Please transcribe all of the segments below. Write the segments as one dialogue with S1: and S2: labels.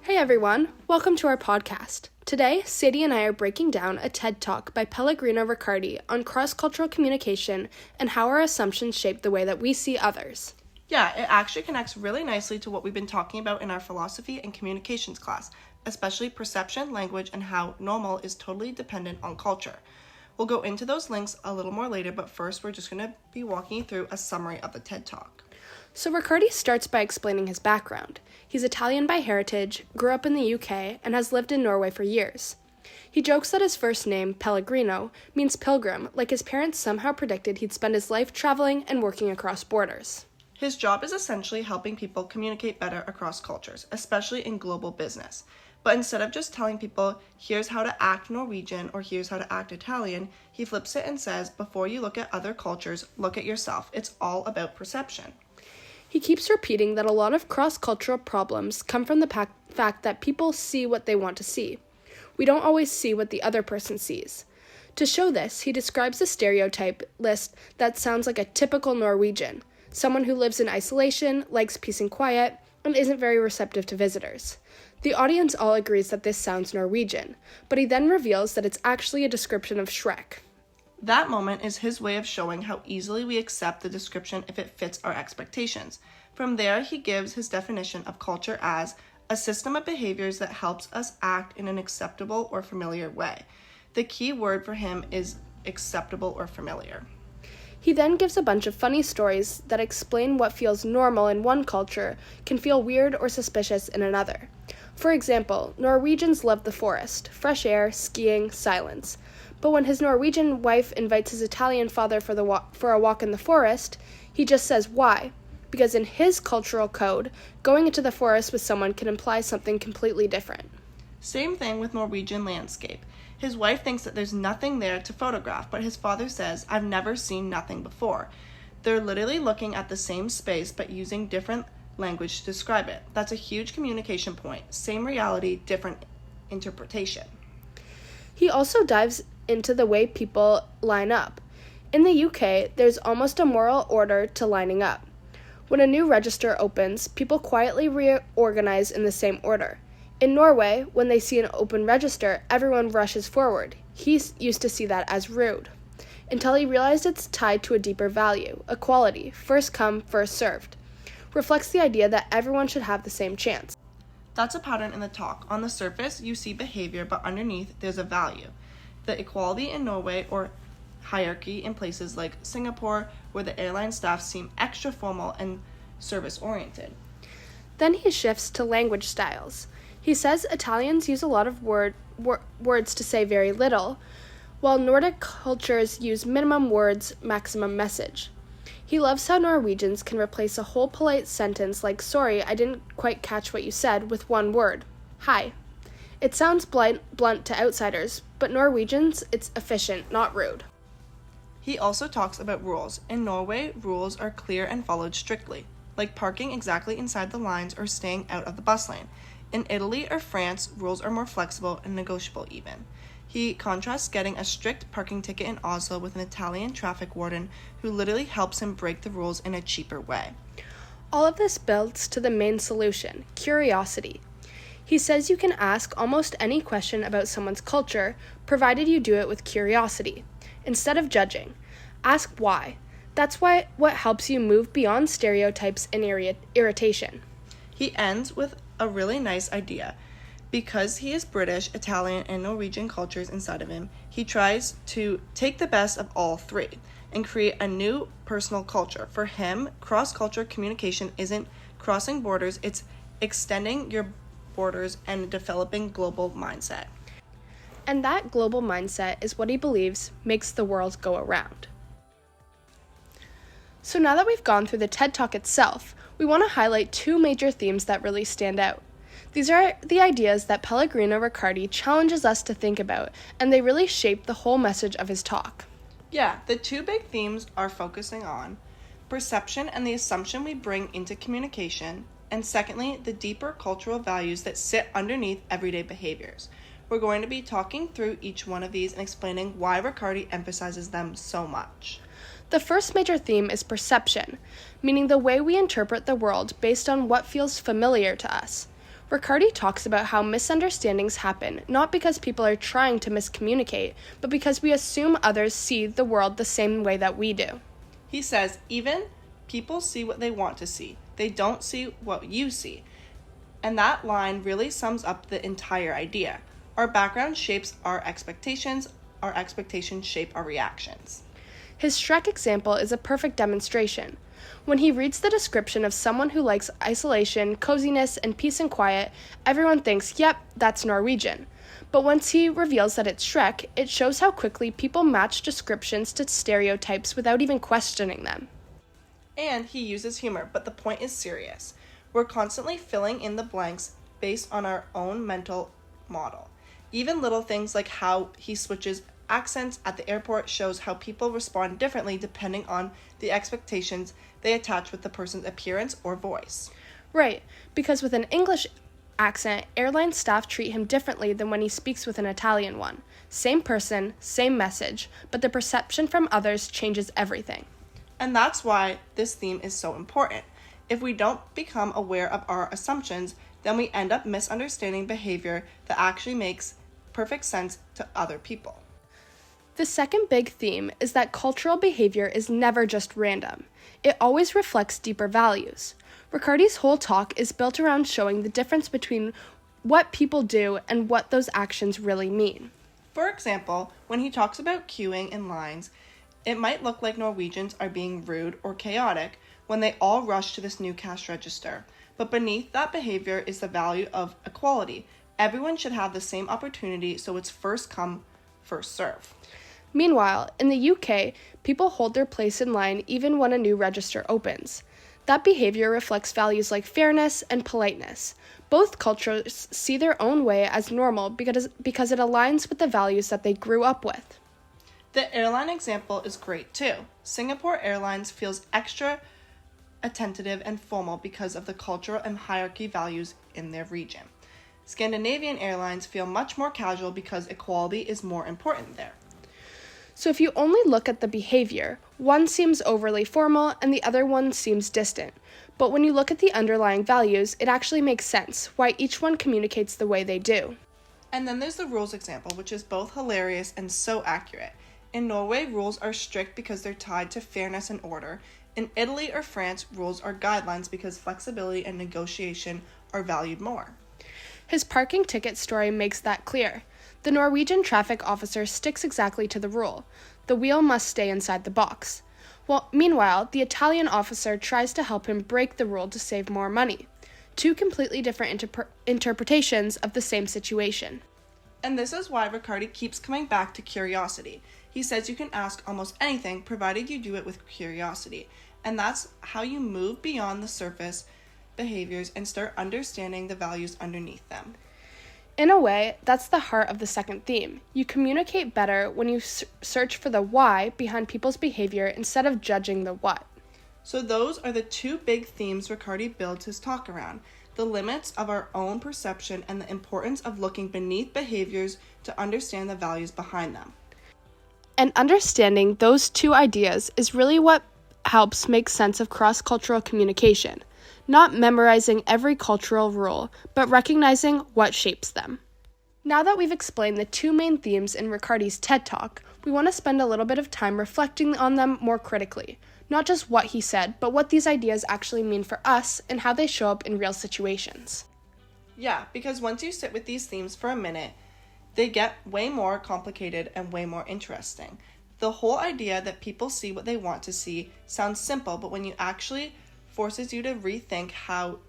S1: Hey everyone, welcome to our podcast. Today, Sadie and I are breaking down a TED Talk by Pellegrino Riccardi on cross-cultural communication and how our assumptions shape the way that we see others.
S2: Yeah, it actually connects really nicely to what we've been talking about in our philosophy and communications class, especially perception, language, and how normal is totally dependent on culture. We'll go into those links a little more later, but first we're just going to be walking you through a summary of the TED Talk.
S1: So Riccardi starts by explaining his background. He's Italian by heritage, grew up in the UK, and has lived in Norway for years. He jokes that his first name, Pellegrino, means pilgrim, like his parents somehow predicted he'd spend his life traveling and working across borders.
S2: His job is essentially helping people communicate better across cultures, especially in global business. But instead of just telling people, here's how to act Norwegian or here's how to act Italian, he flips it and says, before you look at other cultures, look at yourself. It's all about perception.
S1: He keeps repeating that a lot of cross-cultural problems come from the fact that people see what they want to see. We don't always see what the other person sees. To show this, he describes a stereotype list that sounds like a typical Norwegian, someone who lives in isolation, likes peace and quiet, and isn't very receptive to visitors. The audience all agrees that this sounds Norwegian, but he then reveals that it's actually a description of Shrek.
S2: That moment is his way of showing how easily we accept the description if it fits our expectations. From there, he gives his definition of culture as a system of behaviors that helps us act in an acceptable or familiar way. The key word for him is acceptable or familiar.
S1: He then gives a bunch of funny stories that explain what feels normal in one culture can feel weird or suspicious in another. For example, Norwegians love the forest, fresh air, skiing, silence. But when his Norwegian wife invites his Italian father for a walk in the forest, he just says why. Because in his cultural code, going into the forest with someone can imply something completely different.
S2: Same thing with Norwegian landscape. His wife thinks that there's nothing there to photograph, but his father says, I've never seen nothing before. They're literally looking at the same space but using different language to describe it. That's a huge communication point. Same reality, different interpretation.
S1: He also dives into the way people line up. In the UK, there's almost a moral order to lining up. When a new register opens, people quietly reorganize in the same order. In Norway, when they see an open register, everyone rushes forward. He used to see that as rude, until he realized it's tied to a deeper value, equality, first come, first served. Reflects the idea that everyone should have the same chance.
S2: That's a pattern in the talk. On the surface, you see behavior, but underneath, there's a value. The equality in Norway or hierarchy in places like Singapore, where the airline staff seem extra formal and service-oriented.
S1: Then he shifts to language styles. He says Italians use a lot of words to say very little, while Nordic cultures use minimum words, maximum message. He loves how Norwegians can replace a whole polite sentence like, sorry, I didn't quite catch what you said, with one word, hi. It sounds blunt to outsiders, but Norwegians, it's efficient, not rude.
S2: He also talks about rules. In Norway, rules are clear and followed strictly, like parking exactly inside the lines or staying out of the bus lane. In Italy or France, rules are more flexible and negotiable even. He contrasts getting a strict parking ticket in Oslo with an Italian traffic warden who literally helps him break the rules in a cheaper way.
S1: All of this builds to the main solution, curiosity. He says you can ask almost any question about someone's culture, provided you do it with curiosity. Instead of judging, ask why. That's what helps you move beyond stereotypes and irritation.
S2: He ends with a really nice idea. Because he is British, Italian, and Norwegian cultures inside of him, he tries to take the best of all three and create a new personal culture. For him, cross-cultural communication isn't crossing borders, it's extending your borders and developing global mindset.
S1: And that global mindset is what he believes makes the world go around. So now that we've gone through the TED Talk itself, we want to highlight two major themes that really stand out. These are the ideas that Pellegrino Riccardi challenges us to think about, and they really shape the whole message of his talk.
S2: Yeah, the two big themes are focusing on perception and the assumption we bring into communication, and secondly, the deeper cultural values that sit underneath everyday behaviors. We're going to be talking through each one of these and explaining why Riccardi emphasizes them so much.
S1: The first major theme is perception, meaning the way we interpret the world based on what feels familiar to us. Riccardi talks about how misunderstandings happen not because people are trying to miscommunicate, but because we assume others see the world the same way that we do.
S2: He says, even people see what they want to see. They don't see what you see. And that line really sums up the entire idea. Our background shapes our expectations shape our reactions.
S1: His Shrek example is a perfect demonstration. When he reads the description of someone who likes isolation, coziness, and peace and quiet, everyone thinks, yep, that's Norwegian. But once he reveals that it's Shrek, it shows how quickly people match descriptions to stereotypes without even questioning them.
S2: And he uses humor, but the point is serious. We're constantly filling in the blanks based on our own mental model. Even little things like how he switches accents at the airport shows how people respond differently depending on the expectations they attach with the person's appearance or voice.
S1: Right, because with an English accent, airline staff treat him differently than when he speaks with an Italian one. Same person, same message, but the perception from others changes everything.
S2: And that's why this theme is so important. If we don't become aware of our assumptions, then we end up misunderstanding behavior that actually makes perfect sense to other people.
S1: The second big theme is that cultural behavior is never just random. It always reflects deeper values. Riccardi's whole talk is built around showing the difference between what people do and what those actions really mean.
S2: For example, when he talks about queuing in lines, it might look like Norwegians are being rude or chaotic when they all rush to this new cash register. But beneath that behavior is the value of equality. Everyone should have the same opportunity, so it's first come, first serve.
S1: Meanwhile, in the UK, people hold their place in line even when a new register opens. That behavior reflects values like fairness and politeness. Both cultures see their own way as normal because it aligns with the values that they grew up with.
S2: The airline example is great too. Singapore Airlines feels extra attentive and formal because of the cultural and hierarchy values in their region. Scandinavian airlines feel much more casual because equality is more important there.
S1: So if you only look at the behavior, one seems overly formal and the other one seems distant. But when you look at the underlying values, it actually makes sense why each one communicates the way they do.
S2: And then there's the rules example, which is both hilarious and so accurate. In Norway, rules are strict because they're tied to fairness and order. In Italy or France, rules are guidelines because flexibility and negotiation are valued more.
S1: His parking ticket story makes that clear. The Norwegian traffic officer sticks exactly to the rule. The wheel must stay inside the box. Meanwhile, the Italian officer tries to help him break the rule to save more money. Two completely different interpretations of the same situation.
S2: And this is why Riccardi keeps coming back to curiosity. He says you can ask almost anything provided you do it with curiosity. And that's how you move beyond the surface behaviors and start understanding the values underneath them.
S1: In a way, that's the heart of the second theme. You communicate better when you search for the why behind people's behavior instead of judging the what.
S2: So those are the two big themes Riccardi builds his talk around: the limits of our own perception and the importance of looking beneath behaviors to understand the values behind them.
S1: And understanding those two ideas is really what helps make sense of cross-cultural communication. Not memorizing every cultural rule, but recognizing what shapes them. Now that we've explained the two main themes in Riccardi's TED Talk, we want to spend a little bit of time reflecting on them more critically. Not just what he said, but what these ideas actually mean for us and how they show up in real situations.
S2: Yeah, because once you sit with these themes for a minute, they get way more complicated and way more interesting. The whole idea that people see what they want to see sounds simple, but when you actually forces you to rethink how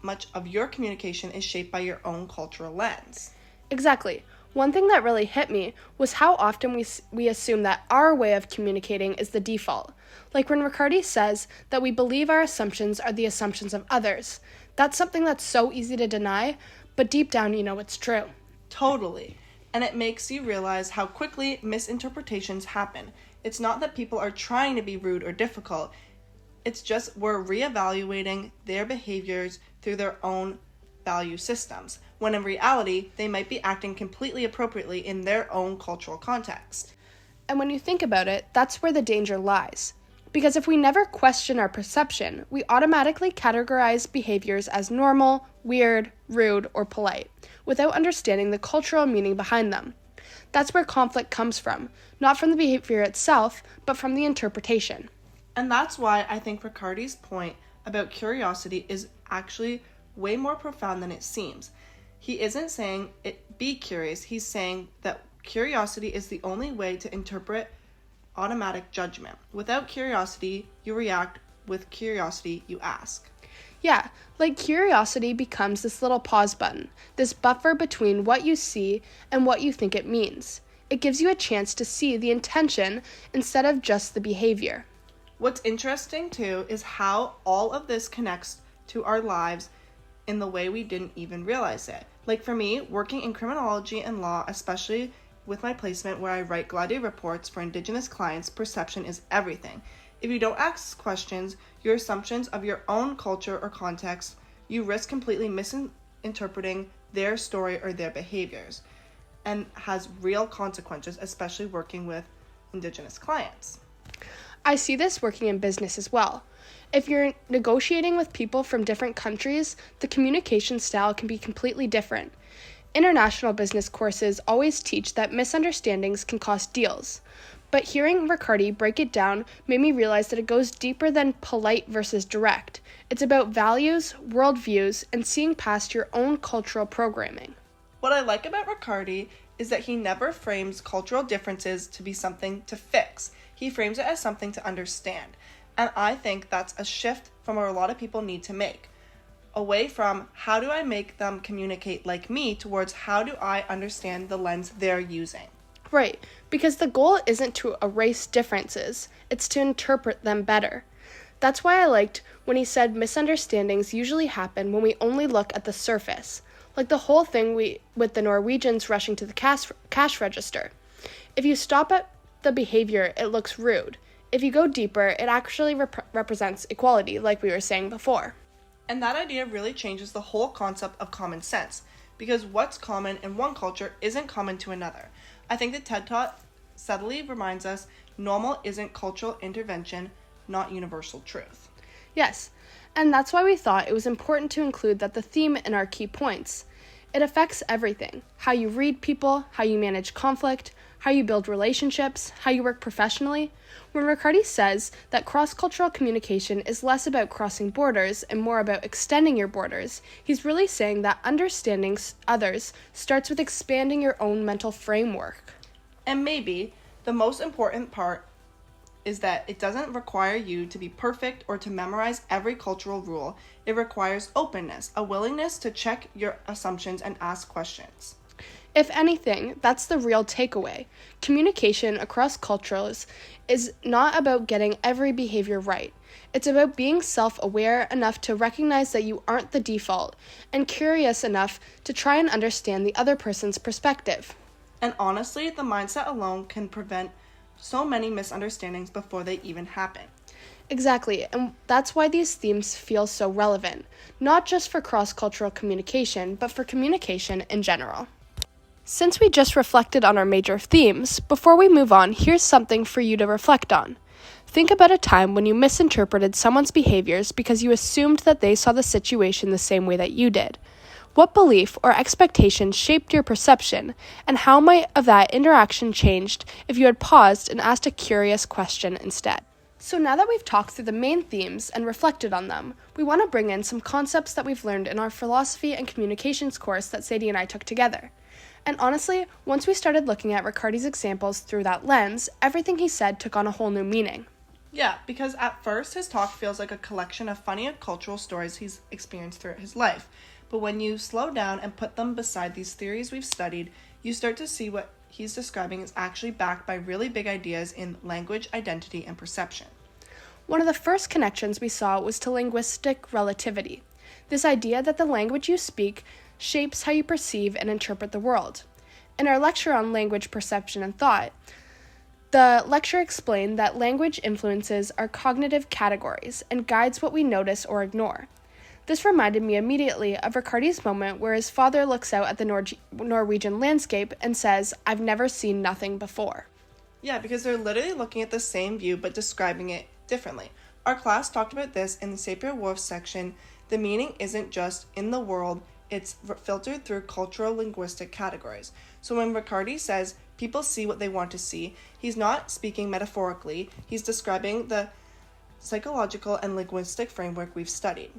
S2: much of your communication is shaped by your own cultural lens.
S1: Exactly. One thing that really hit me was how often we assume that our way of communicating is the default. Like when Riccardi says that we believe our assumptions are the assumptions of others. That's something that's so easy to deny, but deep down you know it's true.
S2: Totally. And it makes you realize how quickly misinterpretations happen. It's not that people are trying to be rude or difficult. It's just we're reevaluating their behaviors through their own value systems, when in reality, they might be acting completely appropriately in their own cultural context.
S1: And when you think about it, that's where the danger lies. Because if we never question our perception, we automatically categorize behaviors as normal, weird, rude, or polite, without understanding the cultural meaning behind them. That's where conflict comes from, not from the behavior itself, but from the interpretation.
S2: And that's why I think Riccardi's point about curiosity is actually way more profound than it seems. He isn't saying be curious, he's saying that curiosity is the only way to interpret automatic judgment. Without curiosity, you react. With curiosity, you ask.
S1: Yeah, like curiosity becomes this little pause button, this buffer between what you see and what you think it means. It gives you a chance to see the intention instead of just the behavior.
S2: What's interesting too is how all of this connects to our lives in the way we didn't even realize it. Like for me, working in criminology and law, especially with my placement where I write Gladiator reports for Indigenous clients, perception is everything. If you don't ask questions, your assumptions of your own culture or context, you risk completely misinterpreting their story or their behaviors, and has real consequences, especially working with Indigenous clients.
S1: I see this working in business as well. If you're negotiating with people from different countries, the communication style can be completely different. International business courses always teach that misunderstandings can cost deals. But hearing Riccardi break it down made me realize that it goes deeper than polite versus direct. It's about values, worldviews, and seeing past your own cultural programming.
S2: What I like about Riccardi is that he never frames cultural differences to be something to fix. He frames it as something to understand. And I think that's a shift from what a lot of people need to make. Away from how do I make them communicate like me towards how do I understand the lens they're using.
S1: Right, because the goal isn't to erase differences, it's to interpret them better. That's why I liked when he said misunderstandings usually happen when we only look at the surface, like the whole thing with the Norwegians rushing to the cash register. If you stop at the behavior, it looks rude. If you go deeper, it actually represents equality, like we were saying before.
S2: And that idea really changes the whole concept of common sense, because what's common in one culture isn't common to another. I think the TED Talk subtly reminds us normal isn't cultural intervention, not universal truth.
S1: Yes, and that's why we thought it was important to include that the theme in our key points. It affects everything: how you read people, how you manage conflict, how you build relationships, how you work professionally. When Riccardi says that cross-cultural communication is less about crossing borders and more about extending your borders, he's really saying that understanding others starts with expanding your own mental framework.
S2: And maybe the most important part is that it doesn't require you to be perfect or to memorize every cultural rule. It requires openness, a willingness to check your assumptions and ask questions.
S1: If anything, that's the real takeaway. Communication across cultures is not about getting every behavior right. It's about being self-aware enough to recognize that you aren't the default, and curious enough to try and understand the other person's perspective.
S2: And honestly, the mindset alone can prevent so many misunderstandings before they even happen.
S1: Exactly, and that's why these themes feel so relevant, not just for cross-cultural communication, but for communication in general. Since we just reflected on our major themes, before we move on, here's something for you to reflect on. Think about a time when you misinterpreted someone's behaviors because you assumed that they saw the situation the same way that you did. What belief or expectation shaped your perception, and how might have that interaction changed if you had paused and asked a curious question instead? So now that we've talked through the main themes and reflected on them, we want to bring in some concepts that we've learned in our philosophy and communications course that Sadie and I took together. And honestly, once we started looking at Riccardi's examples through that lens, everything he said took on a whole new meaning.
S2: Yeah, because at first his talk feels like a collection of funny cultural stories he's experienced throughout his life. But when you slow down and put them beside these theories we've studied, you start to see what he's describing is actually backed by really big ideas in language, identity, and perception.
S1: One of the first connections we saw was to linguistic relativity. This idea that the language you speak shapes how you perceive and interpret the world. In our lecture on language, perception, and thought, the lecturer explained that language influences our cognitive categories and guides what we notice or ignore. This reminded me immediately of Riccardi's moment where his father looks out at the Norwegian landscape and says, "I've never seen nothing before."
S2: Yeah, because they're literally looking at the same view but describing it differently. Our class talked about this in the Sapir-Whorf section, The meaning isn't just in the world, it's filtered through cultural linguistic categories. So when Riccardi says people see what they want to see, he's not speaking metaphorically, he's describing the psychological and linguistic framework we've studied.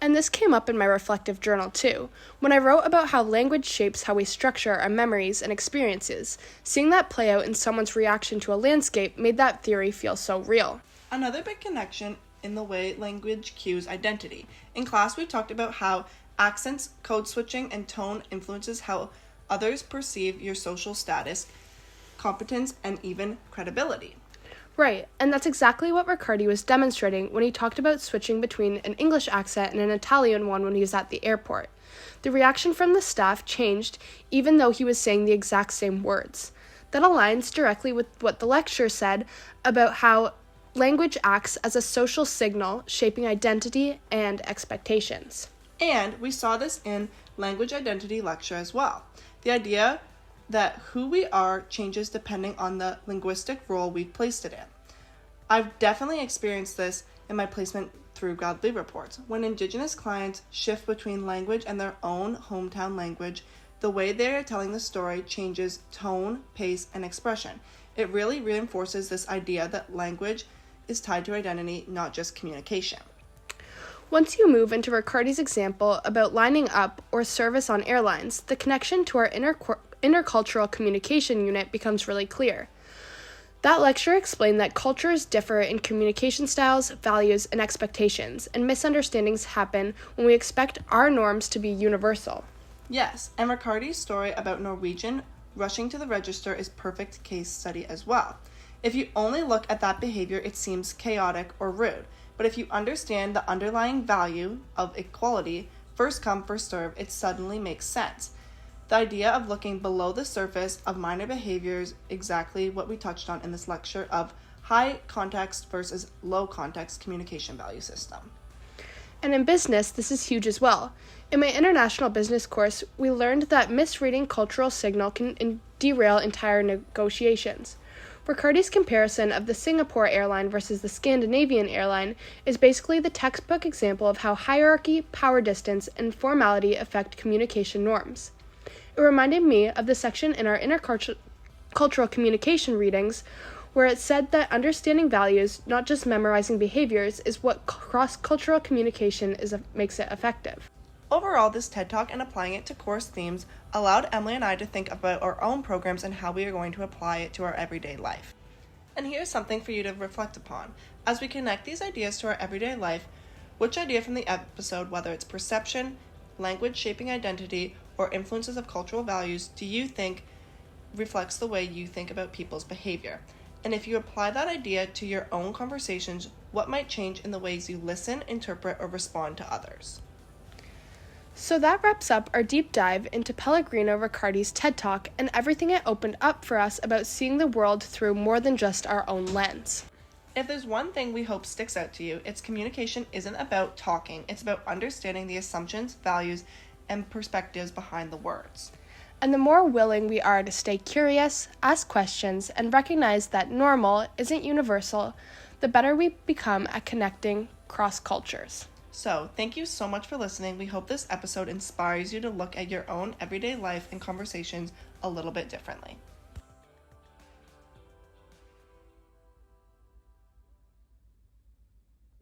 S1: And this came up in my reflective journal too, when I wrote about how language shapes how we structure our memories and experiences. Seeing that play out in someone's reaction to a landscape made that theory feel so real.
S2: Another big connection in the way language cues identity. In class, we talked about how accents, code switching, and tone influences how others perceive your social status, competence, and even credibility.
S1: Right, and that's exactly what Riccardi was demonstrating when he talked about switching between an English accent and an Italian one when he was at the airport. The reaction from the staff changed even though he was saying the exact same words. That aligns directly with what the lecturer said about how language acts as a social signal, shaping identity and expectations.
S2: And we saw this in language identity lecture as well. The idea that who we are changes depending on the linguistic role we've placed it in. I've definitely experienced this in my placement through Godly Reports. When Indigenous clients shift between language and their own hometown language, the way they are telling the story changes tone, pace, and expression. It really reinforces this idea that language is tied to identity, not just communication.
S1: Once you move into Riccardi's example about lining up or service on airlines, the connection to our intercultural communication unit becomes really clear. That lecture explained that cultures differ in communication styles, values, and expectations, and misunderstandings happen when we expect our norms to be universal.
S2: Yes, and Riccardi's story about Norwegian rushing to the register is perfect case study as well. If you only look at that behavior, it seems chaotic or rude. But if you understand the underlying value of equality, first come, first serve, it suddenly makes sense. The idea of looking below the surface of minor behaviors, exactly what we touched on in this lecture of high context versus low context communication value system.
S1: And in business, this is huge as well. In my international business course, we learned that misreading cultural signal can derail entire negotiations. Riccardi's comparison of the Singapore airline versus the Scandinavian airline is basically the textbook example of how hierarchy, power distance, and formality affect communication norms. It reminded me of the section in our intercultural communication readings where it said that understanding values, not just memorizing behaviors, is what cross-cultural communication makes it effective.
S2: Overall, this TED Talk and applying it to course themes allowed Emily and I to think about our own programs and how we are going to apply it to our everyday life. And here's something for you to reflect upon. As we connect these ideas to our everyday life, which idea from the episode, whether it's perception, language shaping identity, or influences of cultural values, do you think reflects the way you think about people's behavior? And if you apply that idea to your own conversations, what might change in the ways you listen, interpret, or respond to others?
S1: So that wraps up our deep dive into Pellegrino Riccardi's TED Talk and everything it opened up for us about seeing the world through more than just our own lens.
S2: If there's one thing we hope sticks out to you, it's communication isn't about talking, it's about understanding the assumptions, values, and perspectives behind the words.
S1: And the more willing we are to stay curious, ask questions, and recognize that normal isn't universal, the better we become at connecting cross cultures.
S2: So, thank you so much for listening. We hope this episode inspires you to look at your own everyday life and conversations a little bit differently.